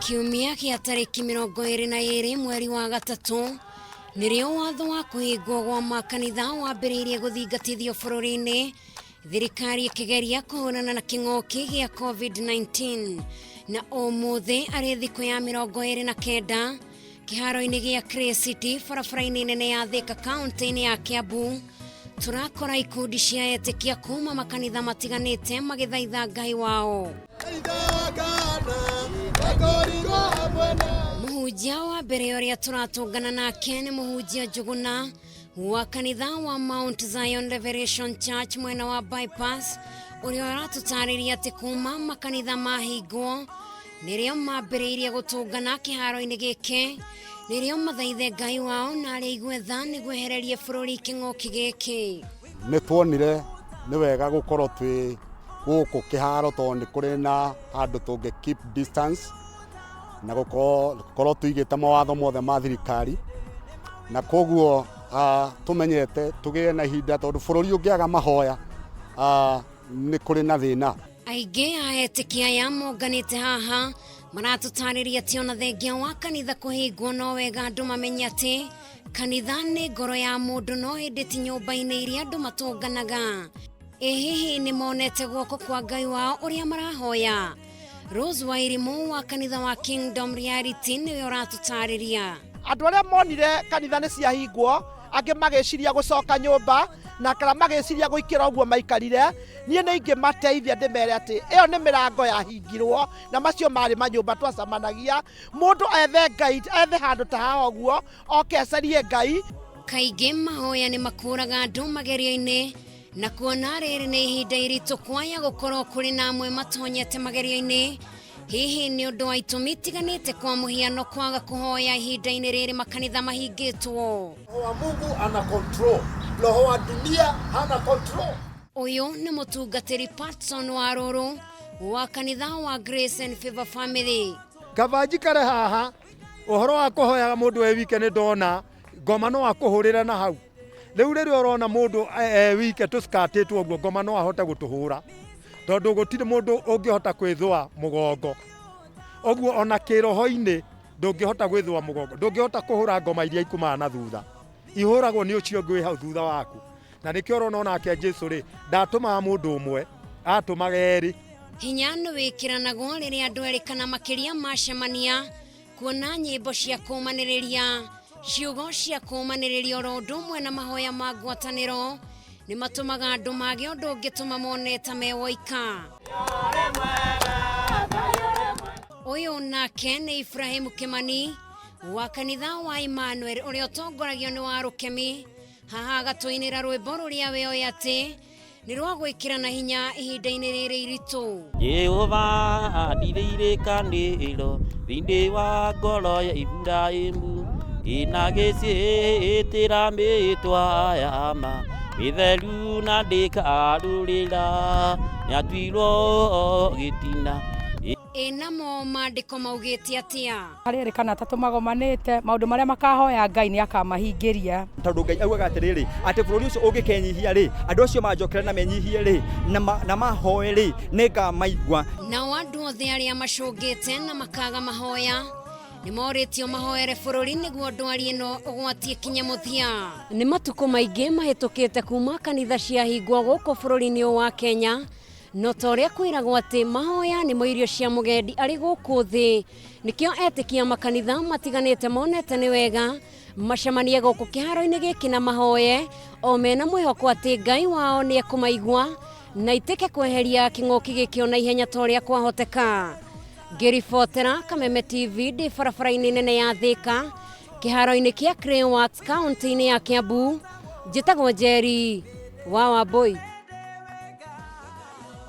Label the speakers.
Speaker 1: Kiumia kia tariki 22 mweri wa gatatu nirio watho wa kuhingwo gwa makanitha wambiriirie guthingatithio bururi-ini, thirikari ikigeria kuhurana na king'oki gia COVID-19 na umuthi ari thiku ya 29 kiharo-ini gia City barabara-ini nene ya Thika kaunti-ini ya Kiambu turakora ikundi cia Etikia kuuma makanitha matiganite magithaitha Ngai wao. Muhunjia wa mbere uria turatungana nake ni muhunjia Njuguna wa kanitha wa Mount Zion Liberation Church mwena wa bypass uria aratutariria ati kuuma makanitha mahingwo nirio mambiriirie gutungana kiharo-ini giki nirio mathaithe Ngai wao na ari igwetha nigwo ehererie bururi king'oki giki.
Speaker 2: Ni tuonire ni wega gukorwo twi guku kiharo tondu kuri na handu tungi keep distance na gukorwo tuigite mawatho mothe ma thirikari na koguo tumenyete tugie na ihinda tondu bururi ungiaga mahoya ni kuri na thina.
Speaker 1: Aingi a Etikia ya monganite haha maratutariria ati ona thengia wa kanitha kuhingwo no wega andu mamenye ati kanitha ni ngoro ya mundu no hindi ti nyumba-ini iria andu matunganaga. Hihi ni monete guoko kwa Ngai wao uria marahoya? Rose Wairimu wa kanitha wa Kingdom Reality niwe uratutariria.
Speaker 3: Andu aria monire kanitha ni ciahingwo angi mageciria gucoka nyumba na kana mageciria guikira uguo maikarire, nie ni ingi mateithia ndimere ati iyo ni mirango yahingirwo na macio mari manyumba twacamanagia. Mundu ethe Ngai, ethe handu ta haha uguo oke acerie Ngai.
Speaker 1: Kaingi mahoya ni makuraga andu magerio-ini na kuona riri ni ihinda iritu kwaya gukorwo kuri na amwe matonyete magerio-ini. Hihi ni undu wa itumi tiganite kwa muhiano kwaga kuhoya ihinda-ini riri makanitha mahingitwo?
Speaker 4: Roho wa Mungu ana control, roho wa dunia hana control.
Speaker 1: Uyu ni mutungatiri Patson wa ruru wa kanitha wa Grace and Favor Family.
Speaker 5: Kabanji kare haha uhoro wa kuhoya mundu wike ni ndona ngoma no akuhurira na hau. Riu riria urona mundu wike tuskatitwo guo ngoma no ahote gutuhura tondu gutire mundu ungihota kwithwa mugongo. Oguo ona kiroho-ini ndungihota gwithwa mugongo, ndungihota kuhura ngoma iria ikumaga na thutha, ihuragwo ni ucio ngwi hau thutha waku. Na nikio urona onake Jesu ri ndatuma mundu umwe atumaga eri.
Speaker 1: Hinya ni wikiranagwo riria andu eri kana makiria macemania kuona nyimbo cia kumaniriria, ciugo cia kumaniriria oro undu umwe na mahoya ma ngwataniro ni matumaga andu mage undu ungituma mone ta mewoika. Uyu nake ni Ibrahimu Kimani wa kanitha wa Emmanuel uria utongoragio ni wa Rukemi. Haha gatuinira rwimbo ruria weoya ati ni rwa gwikirana hinya ihinda-ini riri iritu.
Speaker 6: Jehova andireire kaniro thindi wa ngoro ya Ibrahimu inagiciitira mitwa ya ma mitheru na ndikarurira niatuirwo gitina.
Speaker 1: Enamo maandiko maugite atia?
Speaker 7: Hariri kana tatumagomanite maundu maria makahoya Ngai ni akamahingiria.
Speaker 8: Tondu Ngai augaga atiriri ati bururi ucio ungikenyihia ri andu acio manjokere na menyihie ri na mahoe ri ningamaigua.
Speaker 1: Na andu othe aria macungite na makaga mahoya ni moritio mahoere bururi niguo ndwari ino ugwatie kinya muthia. Ni matuko maingi mahitukite kuma kanitha ciahingwo guku bururi-ini wa Kenya. No toria kwiragwo ati mahoya ni mo irio cia mugendi ari guku thi, nikio Etikia makanitha matiganite monete ni wega macemanie guku kiharo-ini giki na mahoye o mena mwihoko ati Ngai wao ni ekumaigua na itike kweheria king'oki giki ona ihenya toria kwahoteka. Ngiribotera Kameme TV ndi barabara-ini nene ya Thika kiharo-ini kia kaunti-ini ya Kiambu. Njitagwo Njeri wa Wambui.